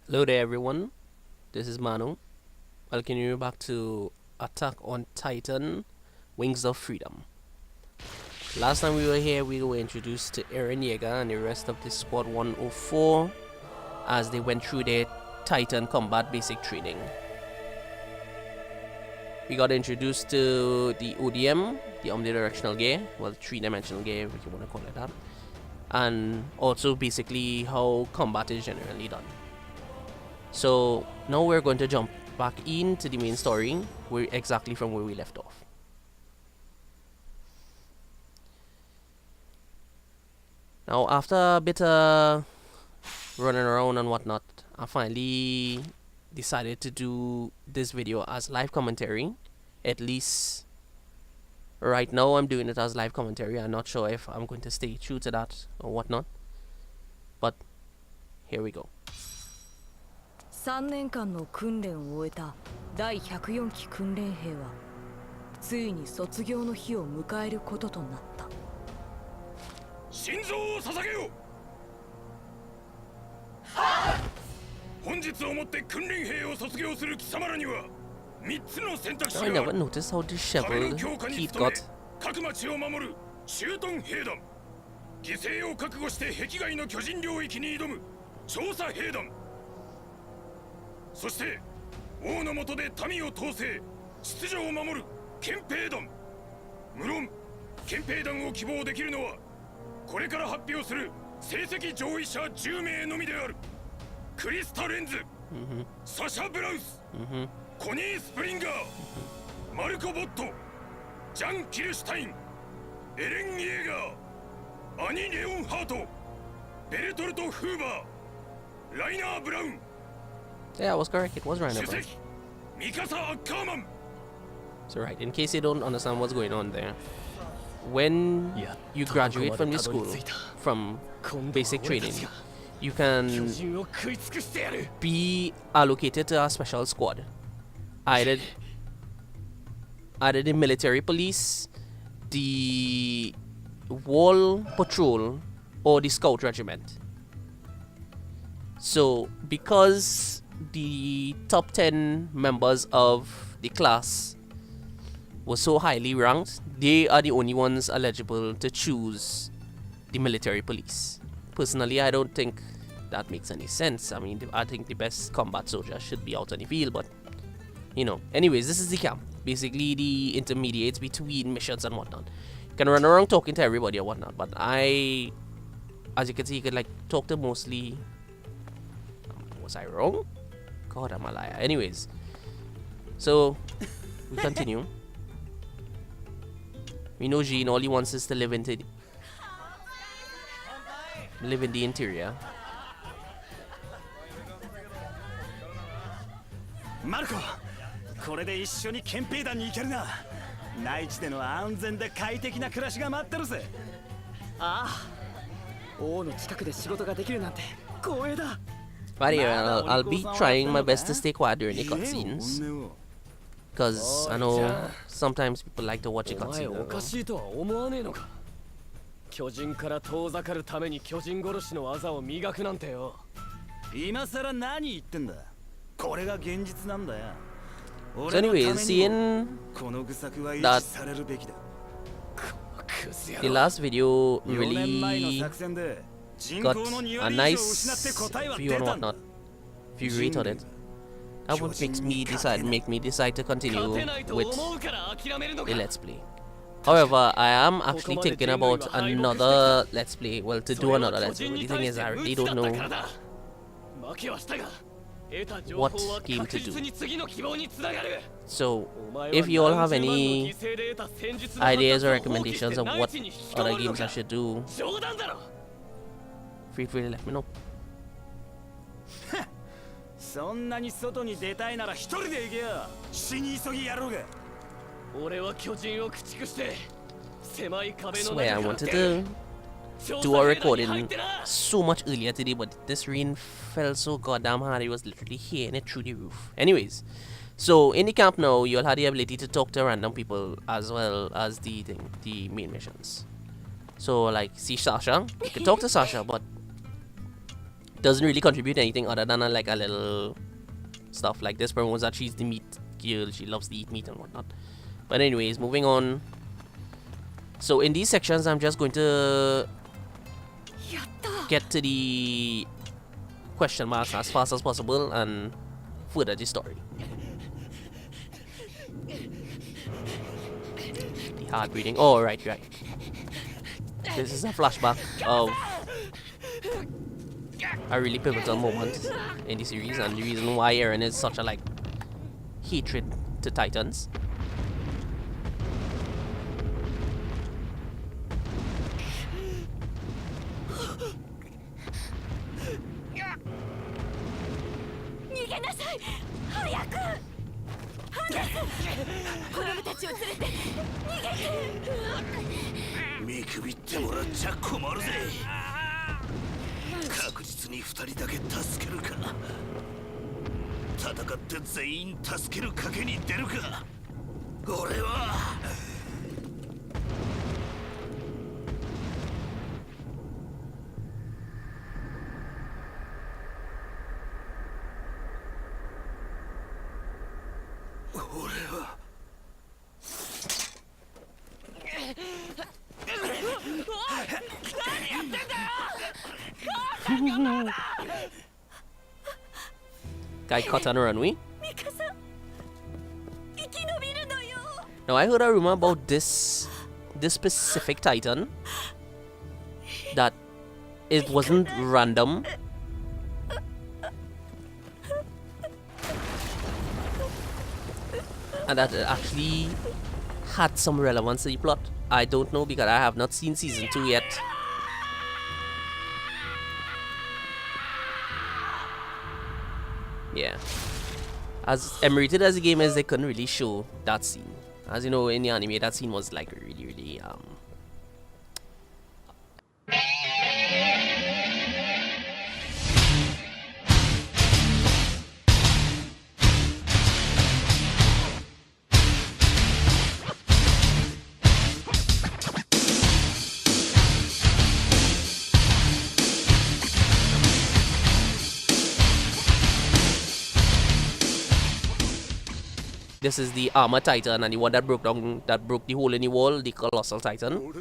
Hello there, everyone. This is Manu. Welcome you back to Attack on Titan Wings of Freedom. Last time we were here, we were introduced to Eren Yeager and the rest of the Squad 104 as they went through their Titan combat basic training. We got introduced to the ODM, the omnidirectional gear, well, three-dimensional gear, if you want to call it that, and also basically how combat is generally done. So now we're going to jump back into the main story, exactly from where we left off. Now after a bit of running around and whatnot, I finally decided to do this video as live commentary. At least right now I'm doing it as live commentary. I'm not sure if I'm going to stay true to that or whatnot, but here we go. 3年間の訓練を終えた第104期訓練兵はついに卒業の日を迎えることとなった。心臓を捧げよ。本日をもって訓練兵を卒業する貴様らには3つの選択肢がある。 I never noticed how disheveled Keith got. 各町を守る駐屯兵団、犠牲を覚悟して壁外の巨人領域に挑む調査兵団、そして王の下で民を統制、秩序を守る憲兵団。無論憲兵団を希望できるのはこれから発表する成績上位者10名のみである。クリスタ・レンズ、サシャ・ブラウス、コニー・スプリンガー、マルコ・ボット、ジャン・キルシュタイン、エレン・イエーガー、アニ・レオンハート、ベルトルト・フーバー、ライナー・ブラウン。 Yeah, I was correct. It was Rainer Brown. So right, in case you don't understand what's going on there, when you graduate from the school, from basic training, you can be allocated to a special squad. Either the military police, the wall patrol, or the scout regiment. So because the top 10 members of the class were so highly ranked, they are the only ones eligible to choose the military police. Personally, I don't think that makes any sense. I mean, I think the best combat soldier should be out on the field, but you know. Anyways, this is the camp. Basically, the intermediates between missions and whatnot. You can run around talking to everybody or whatnot, but as you can see, you could like talk to mostly. Was I wrong? God, I'm a liar. Anyways, so we continue. We know Jean, all he wants is to live in the interior. Marco, これで一緒に憲兵団に行けるな。内地での安全で快適な暮らしが待ってるぜ。ああ、王の近くで仕事ができるなんて光栄だ。 But yeah, I'll be trying my best to stay quiet during the cutscenes, because I know sometimes people like to watch the cutscenes. おかしいとは思わねえのか。巨人から遠ざかるために巨人殺しの技を磨くなんてよ。今さら何言ってんだ。これが現実なんだよ。 So anyways, seeing that the last video really got a nice view and whatnot, view rate on it, that would make me decide to continue with the Let's Play. However, I am actually thinking about another Let's Play, well, to do another Let's Play. The thing is, I really don't know what game to do. So, if you all have any ideas or recommendations of what other games I should do, feel free to let me know. そんなに外に出たいなら一人で行けよ。死に急ぎやろうが。俺は巨人を駆逐して狭い壁 I の swear I 中から wanted 出る。 to do a recording so much earlier today, but this rain fell so goddamn hard it was literally hitting it through the roof. Anyways, so in the camp now, you'll have the ability to talk to random people as well as the main missions. So like, see Sasha, you can talk to Sasha, but doesn't really contribute anything other than like a little stuff. Like this promotes that she's the meat girl, she loves to eat meat and whatnot. But anyways, moving on. So in these sections, I'm just going to get to the question marks as fast as possible and further the story. The heart breathing. Oh, right. This is a flashback of a really pivotal moment in the series and the reason why Eren is such a like hatred to Titans. Guy caught on a runway. Now I heard a rumor about this specific Titan, that it wasn't random. And that it actually had some relevance to the plot. I don't know because I have not seen season 2 yet. Yeah. As emulated as the game is, they couldn't really show that scene. As you know, in the anime, that scene was like really This is the armor Titan, and the one that broke the hole in the wall, the Colossal Titan.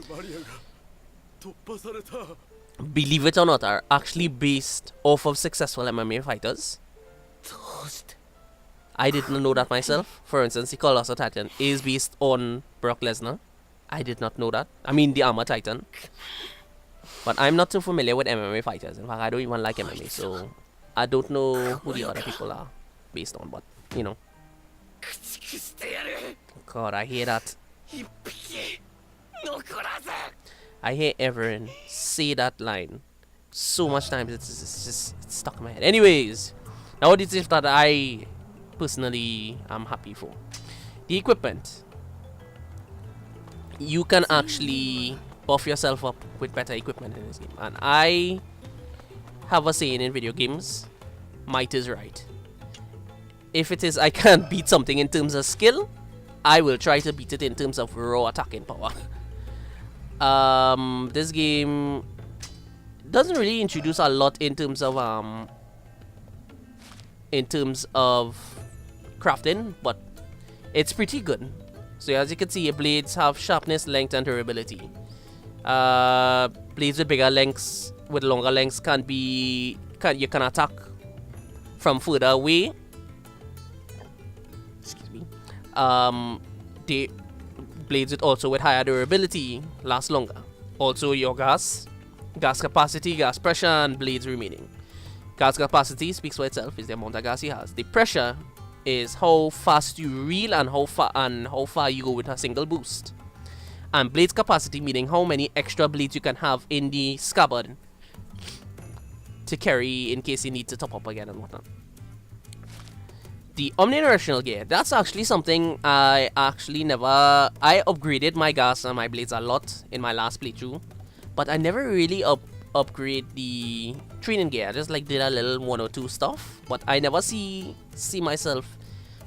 Believe it or not, are actually based off of successful MMA fighters. I didn't know that myself. For instance, the Colossal Titan is based on Brock Lesnar. I did not know that. I mean, the armor Titan. But I'm not too familiar with MMA fighters. In fact, I don't even like MMA, so I don't know who the other people are based on, but you know. God, I hear that. I hear Eren say that line so much times, it's just stuck in my head. Anyways, now what is it that I personally am happy for? The equipment. You can actually buff yourself up with better equipment in this game. And I have a saying in video games, might is right. If it is I can't beat something in terms of skill, I will try to beat it in terms of raw attacking power. This game doesn't really introduce a lot in terms of crafting, but it's pretty good. So as you can see, your blades have sharpness, length, and durability. Blades with bigger lengths, with longer lengths, you can attack from further away. Excuse me. The blades with higher durability last longer. Also, your gas capacity, gas pressure, and blades remaining. Gas capacity speaks for itself, is the amount of gas he has. The pressure is how fast you reel and how far you go with a single boost. And blades capacity meaning how many extra blades you can have in the scabbard to carry in case you need to top up again and whatnot. The omnidirectional gear, that's actually something I upgraded my gas and my blades a lot in my last playthrough, but I never really upgrade the training gear. I just like did a little 1 or 2 stuff, but I never see myself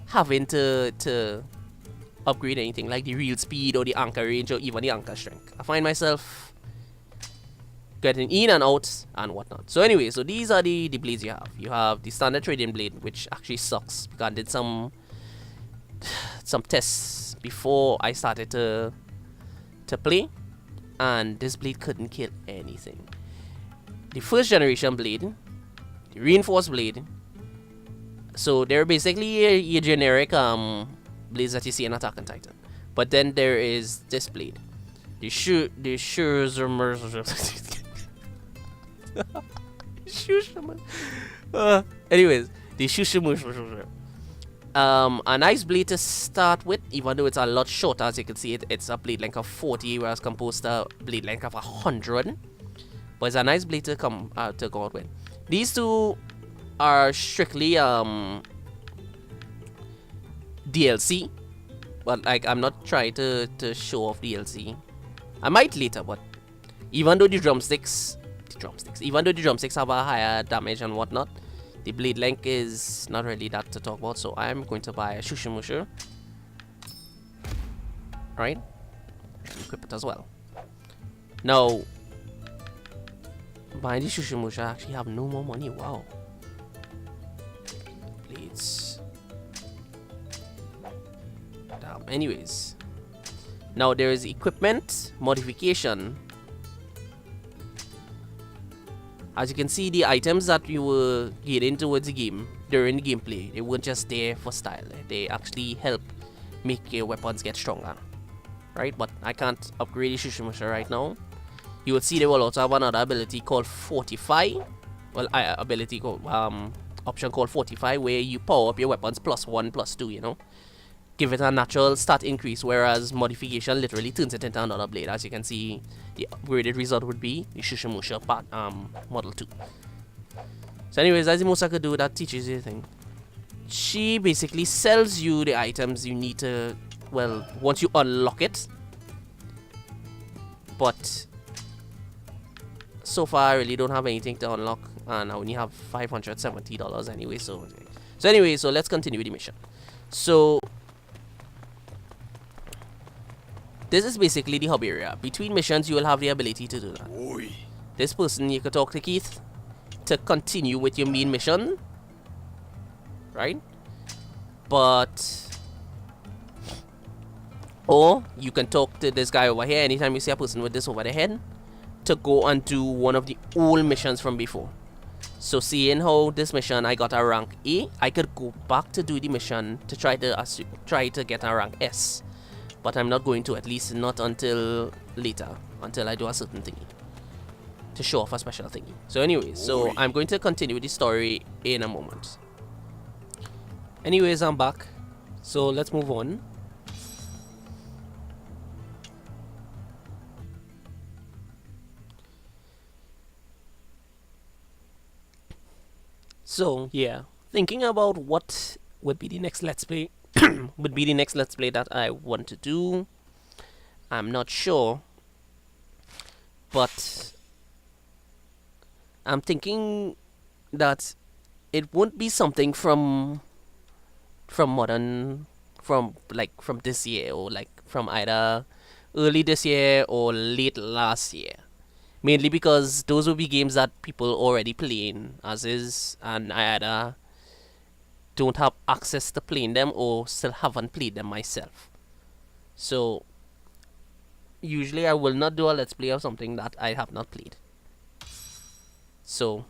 having to upgrade anything like the reel speed or the anchor range or even the anchor strength. I find myself getting in and out and whatnot. So anyway, so these are the blades you have. You have the standard trading blade, which actually sucks because I did some tests before I started to play, and this blade couldn't kill anything. The first generation blade, the reinforced blade. So they're basically your generic blades that you see in Attack on Titan. But then there is this blade, the anyways, the Shushimush. A nice blade to start with, even though it's a lot shorter. As you can see, it's a blade length of 40, whereas composed to blade length of 100. But it's a nice blade to go out with. These two are strictly DLC. But like, I'm not trying to show off DLC. I might later, but even though the drumsticks have a higher damage and whatnot, the blade length is not really that to talk about. So I'm going to buy a Shushimusha. Right? Equip it as well. Now, buying the Shushimusha, I actually have no more money. Wow. Blades. Damn. Anyways. Now there is equipment modification. As you can see, the items that you were getting towards the game during the gameplay, they weren't just there for style. They actually help make your weapons get stronger. Right? But I can't upgrade the Shushimusha right now. You will see they will also have another ability called Fortify. Well, ability called option called Fortify, where you power up your weapons +1, +2, you know. Give it a natural stat increase, whereas modification literally turns it into another blade. As you can see, the upgraded result would be the Shushimusha part model 2. So anyways, that's the most I could do. That teaches you the thing. She basically sells you the items you need to, well, once you unlock it. But so far I really don't have anything to unlock, and I only have $570 anyway. So anyway, so let's continue the mission. So this is basically the hub area. Between missions, you will have the ability to do that. Oi. This person, you could talk to Keith to continue with your main mission, right? But or you can talk to this guy over here anytime you see a person with this over the head to go and do one of the old missions from before. So seeing how this mission I got a rank A, I could go back to do the mission to try to get a rank S. But I'm not going to, at least not until later, until I do a certain thingy to show off a special thingy. So anyways, so I'm going to continue the story in a moment. Anyways, I'm back. So let's move on. So yeah, thinking about what would be the next Let's Play that I want to do. I'm not sure, but I'm thinking that it won't be something from this year, or like from either early this year or late last year. Mainly because those will be games that people already playing as is, and I either don't have access to playing them or still haven't played them myself. So usually I will not do a let's play of something that I have not played. So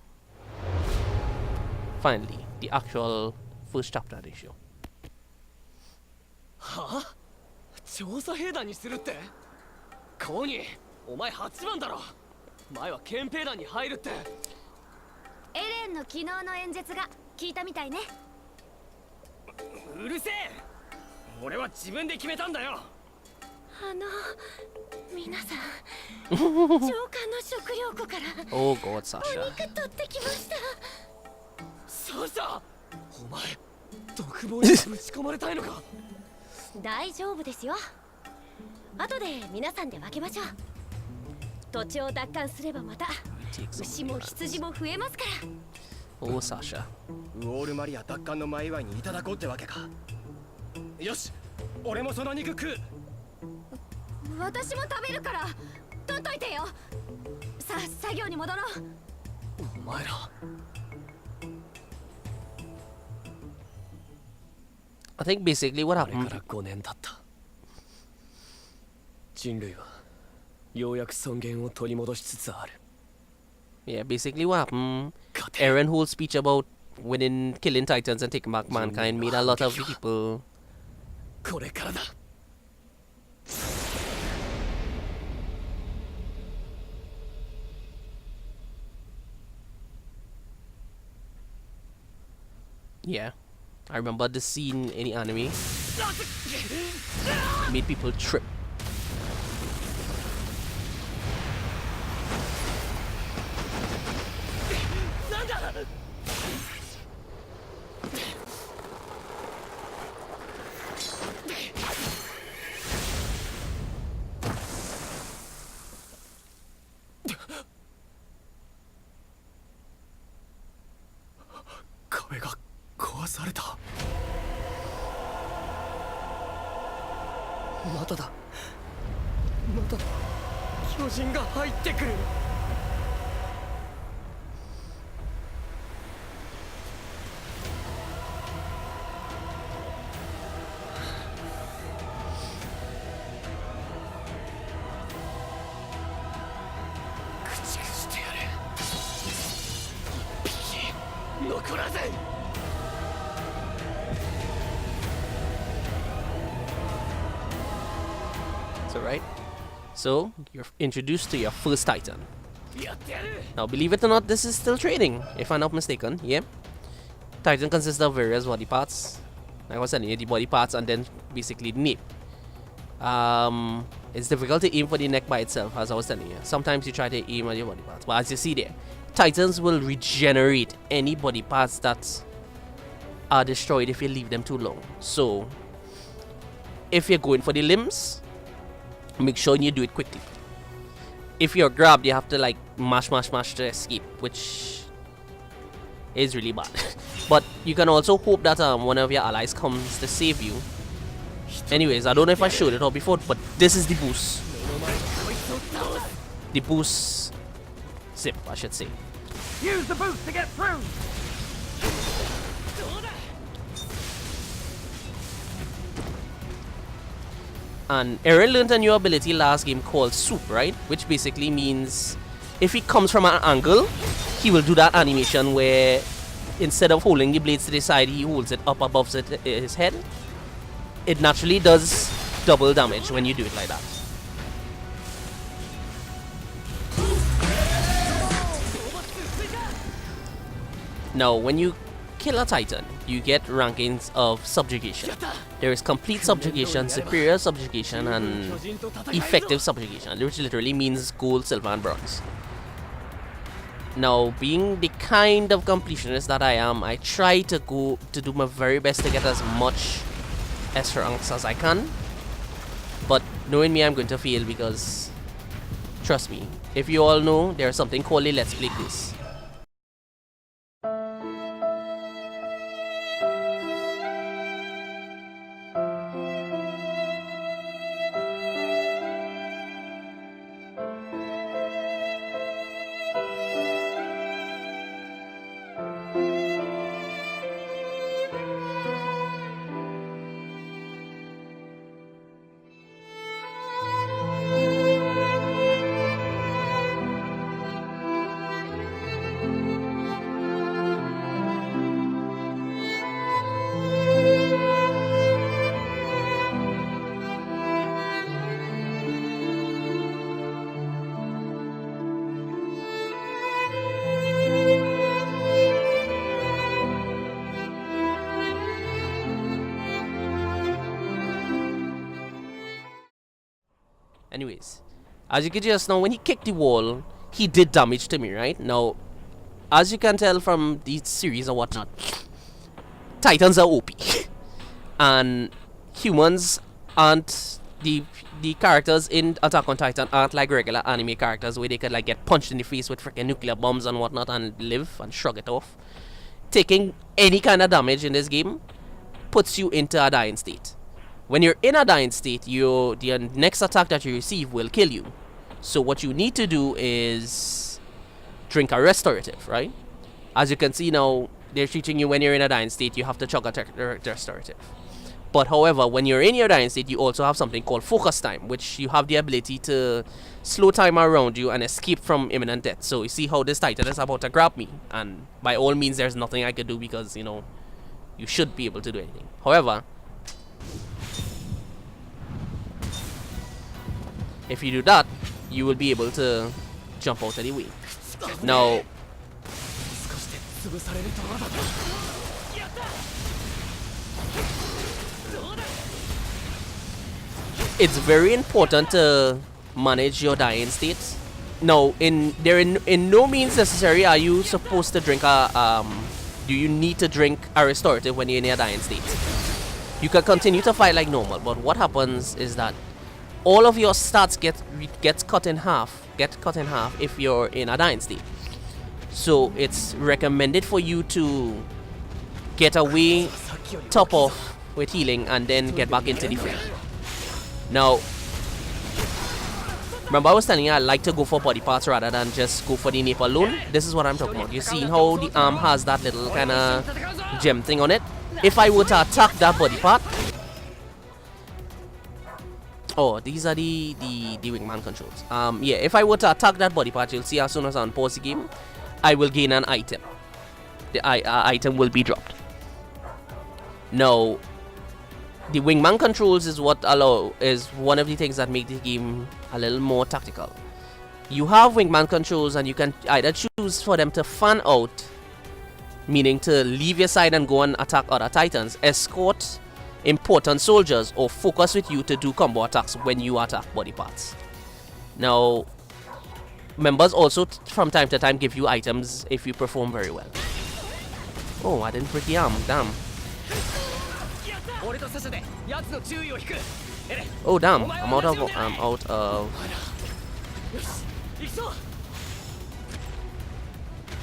finally, the actual first chapter of the show. はあ調査兵団にするってコニーお前8番だろ前は憲兵団に入るってエレンの昨日の演説が聞いたみたいねうるせえ俺は自分で決めたんだよ皆さん長官の食料庫から Oh God, Sasha. お肉取ってきましたサシャお前独房にぶち込まれたいのか大丈夫ですよ後で皆さんで分けましょう土地を奪還すればまた牛も羊も増えますから Oh Sasha. ウォールマリア奪還の前祝いにいただこうってわけかよし俺もその肉食う私も食べるから取っといてよさあ作業に戻ろう。お前ら I think basically what あれか happened. ら5年経った。人類はようやく尊厳を取り戻しつつある。 Yeah, basically what happened. 勝て。 Eren whole speech about winning, killing Titans and taking back mankind made a lot of people. これからだ。 Yeah, I remember the scene in the anime. Made people trip. Sarita. まただ。また巨人が入ってくる。駆逐してやる。一匹残らず。 So right, so you're introduced to your first Titan. Now, believe it or not, this is still training, if I'm not mistaken. Yeah, Titan consists of various body parts. Like I was telling you, the body parts and then basically the nape. It's difficult to aim for the neck by itself, as I was telling you. Sometimes you try to aim at your body parts, but as you see there, Titans will regenerate any body parts that are destroyed if you leave them too long. So, if you're going for the limbs, make sure you do it quickly. If you're grabbed, you have to like mash to escape, which is really bad. But you can also hope that one of your allies comes to save you. Anyways, I don't know if I showed it all before, but this is the boost. The boost zip, I should say. Use the boost to get through. And Eren learned a new ability last game called Swoop, right? Which basically means if he comes from an angle, he will do that animation where instead of holding the blades to the side, he holds it up above his head. It naturally does double damage when you do it like that. Now, when you kill a Titan, you get rankings of subjugation. There is complete subjugation, superior subjugation, and effective subjugation, which literally means gold, silver, and bronze. Now, being the kind of completionist that I am, I try to do my very best to get as much S ranks as I can. But knowing me, I'm going to fail because, trust me, if you all know, there's something called a Let's Play quiz. Anyways, as you can just know, when he kicked the wall, he did damage to me, right? Now, as you can tell from the series or whatnot, Titans are OP. And humans aren't, the characters in Attack on Titan aren't like regular anime characters where they could like get punched in the face with freaking nuclear bombs and whatnot and live and shrug it off. Taking any kind of damage in this game puts you into a dying state. When you're in a dying state, the next attack that you receive will kill you. So what you need to do is drink a restorative, right? As you can see now, they're teaching you when you're in a dying state, you have to chug a restorative. But however, when you're in your dying state, you also have something called focus time, which you have the ability to slow time around you and escape from imminent death. So you see how this Titan is about to grab me, and by all means, there's nothing I could do because, you know, you should be able to do anything. However, if you do that, you will be able to jump out of the way. Now, it's very important to manage your dying state. Now, in no means necessary are you supposed to drink do you need to drink a restorative when you're in your dying state. You can continue to fight like normal, but what happens is that all of your stats gets cut in half if you're in a dying state. So it's recommended for you to get away, top off with healing, and then get back into the fray. Now, remember I was telling you I like to go for body parts rather than just go for the nape alone. This is what I'm talking about. You see how the arm has that little kind of gem thing on it? If I were to attack that body part... Oh, these are the wingman controls. Yeah, if I were to attack that body part, you'll see as soon as I unpause the game, I will gain an item. The item will be dropped. Now, the wingman controls is one of the things that make the game a little more tactical. You have wingman controls and you can either choose for them to fan out, meaning to leave your side and go and attack other titans, escort important soldiers, or focus with you to do combo attacks when you attack body parts. Now, members also from time to time give you items if you perform very well. Oh, I didn't break the arm, damn. Oh damn, I'm out of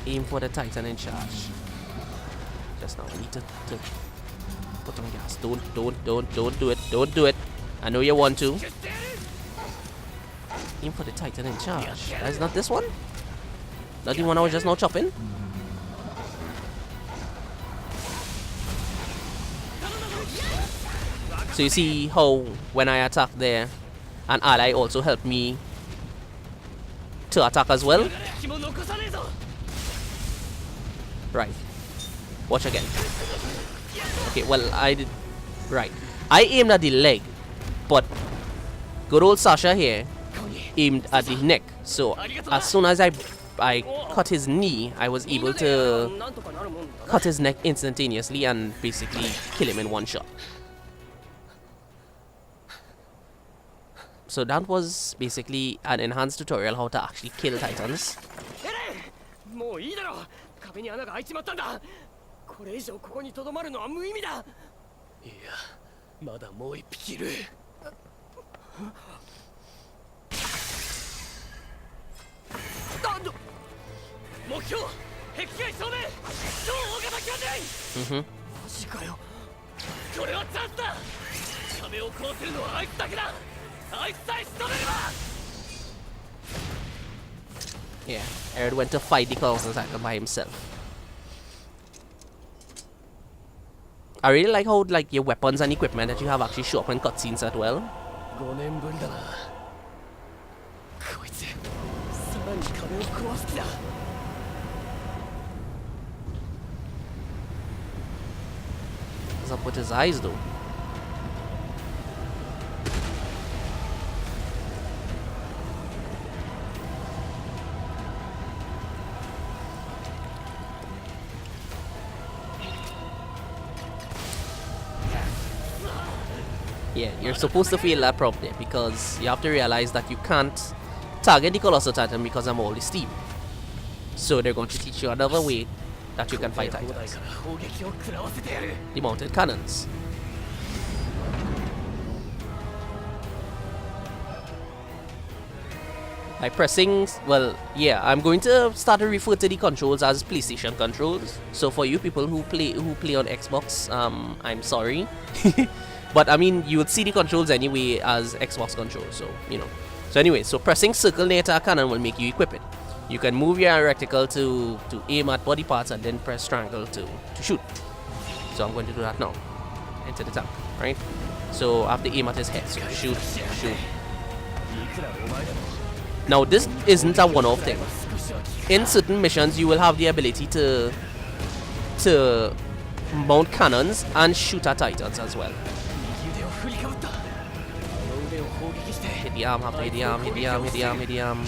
aim for the Titan in charge. Just now, I need to put on gas. Don't do it. Don't do it. I know you want to. Aim for the Titan in charge. That's not this one? Not the one I was just now chopping? So you see how when I attack there, an ally also helped me to attack as well? Right. Watch again. Okay, well, I did... Right. I aimed at the leg, but good old Sasha here aimed at the neck. So as soon as I cut his knee, I was able to cut his neck instantaneously and basically kill him in one shot. So that was basically an enhanced tutorial how to actually kill titans. もういいだろう。壁に穴が開いちまったんだ。これ以上ここに留まるのは無意味だ。いや、まだもう一匹いる。目標、壁外正面、超大型巨人。マジかよ。これはチャンスだ。壁を壊せるのはあいつだけだ。あいつさえ仕留めれば。 Yeah, Erd went to fight the Colossal Titan by himself. I really like how your weapons and equipment that you have actually show up in cutscenes as well. 5年ぶりだな。こいつ、さらに壁を壊す気だ。 What's up with his eyes though? Yeah, you're supposed to feel that problem there because you have to realize that you can't target the Colossal Titan because I'm already steam. So they're going to teach you another way that you can fight titans. The mounted cannons. By pressing, well, yeah, I'm going to start to refer to the controls as PlayStation controls. So for you people who play on Xbox, I'm sorry. But I mean, you would see the controls anyway as Xbox controls, so, you know. So anyway, so pressing circle near to a cannon will make you equip it. You can move your reticle to aim at body parts and then press triangle to shoot. So I'm going to do that now. Enter the tank, right? So I have to aim at his head. So shoot, shoot. Now this isn't a one-off thing. In certain missions, you will have the ability to mount cannons and shoot at titans as well. Hit the arm, have to hit the arm, hit the arm, hit the arm, hit the arm.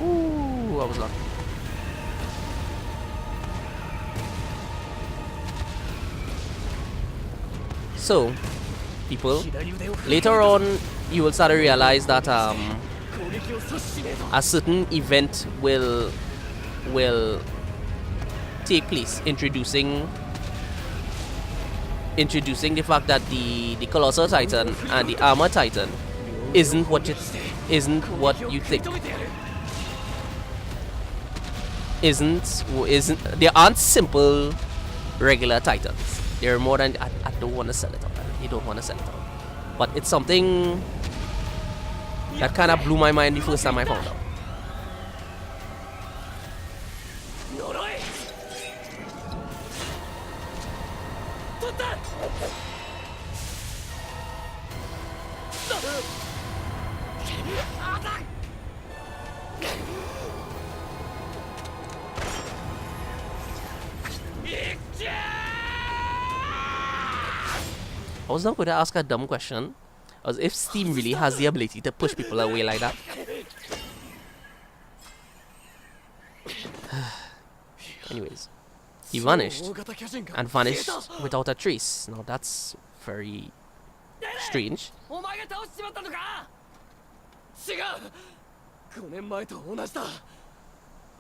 Ooh, I was lucky. So, people, later on you will start to realize that a certain event will take place, introducing the fact that the Colossal Titan and the Armor Titan isn't what you think. They aren't simple regular titans. They're more than I don't want to sell it out. You don't want to sell it out. But it's something that kind of blew my mind the first time I found out. I was not going to ask a dumb question, as if Steam really has the ability to push people away like that. Anyways, he vanished, and vanished without a trace. Now that's very strange. 5年前と同じだ。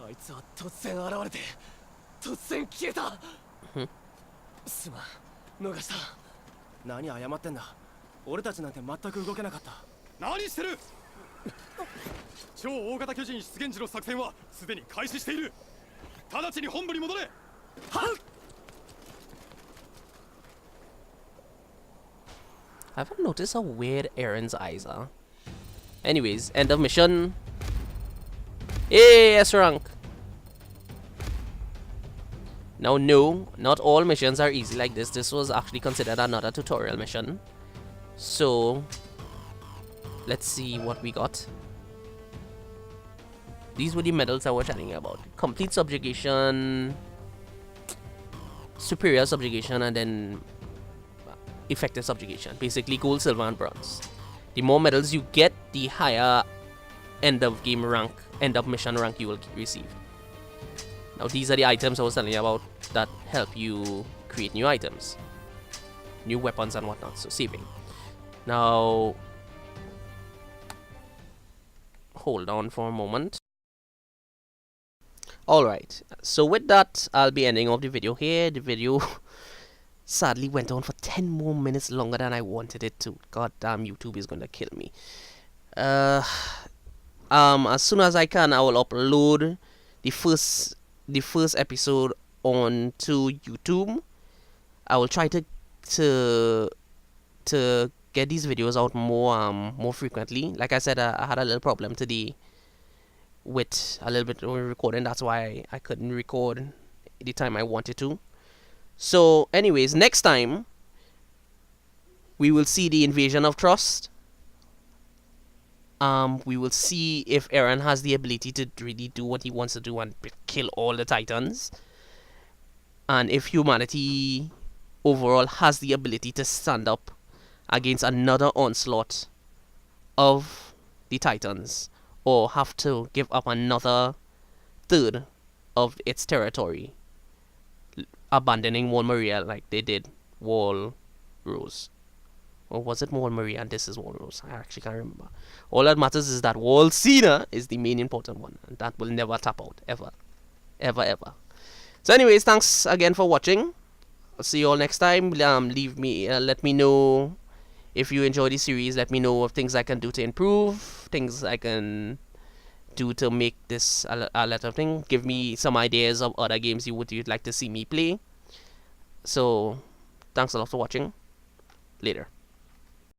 あいつは突然現れて突然消えた。すまん、逃した。何謝ってんだ。俺たちなんて全く動けなかった。何してる。超大型巨人出現時の作戦はすでに開始している。直ちに本部に戻れ。はっ。I haven't noticed how weird Aaron's eyes are. Anyways, end of mission. Hey, S rank. Now, no, not all missions are easy like this. This was actually considered another tutorial mission. So, let's see what we got. These were the medals I was chatting about. Complete subjugation, superior subjugation, and then effective subjugation. Basically gold, silver, and bronze. The more medals you get, the higher end of game rank, end of mission rank you will receive. Now these are the items I was telling you about that help you create new items, new weapons and whatnot. So saving. Now hold on for a moment. Alright, so with that I'll be ending off the video here. The video sadly went on for 10 more minutes longer than I wanted it to. God damn, YouTube is gonna kill me. As soon as I can, I will upload the first episode onto YouTube. I will try to get these videos out more frequently. Like I said, I had a little problem today with a little bit of recording. That's why I couldn't record the time I wanted to. So anyways, next time we will see the invasion of Trust. We will see if Eren has the ability to really do what he wants to do and kill all the Titans, and if humanity overall has the ability to stand up against another onslaught of the Titans, or have to give up another third of its territory, abandoning Wall Maria like they did Wall Rose. Or was it Wall Maria and this is Wall Rose? I actually can't remember. All that matters is that Wall Cena is the main important one, and that will never tap out, ever. Ever, ever. So anyways, thanks again for watching. I'll see you all next time. Let me know if you enjoy the series. Let me know of things I can do to improve, things I can do to make this a letter thing. Give me some ideas of other games you'd like to see me play. So, thanks a lot for watching. Later.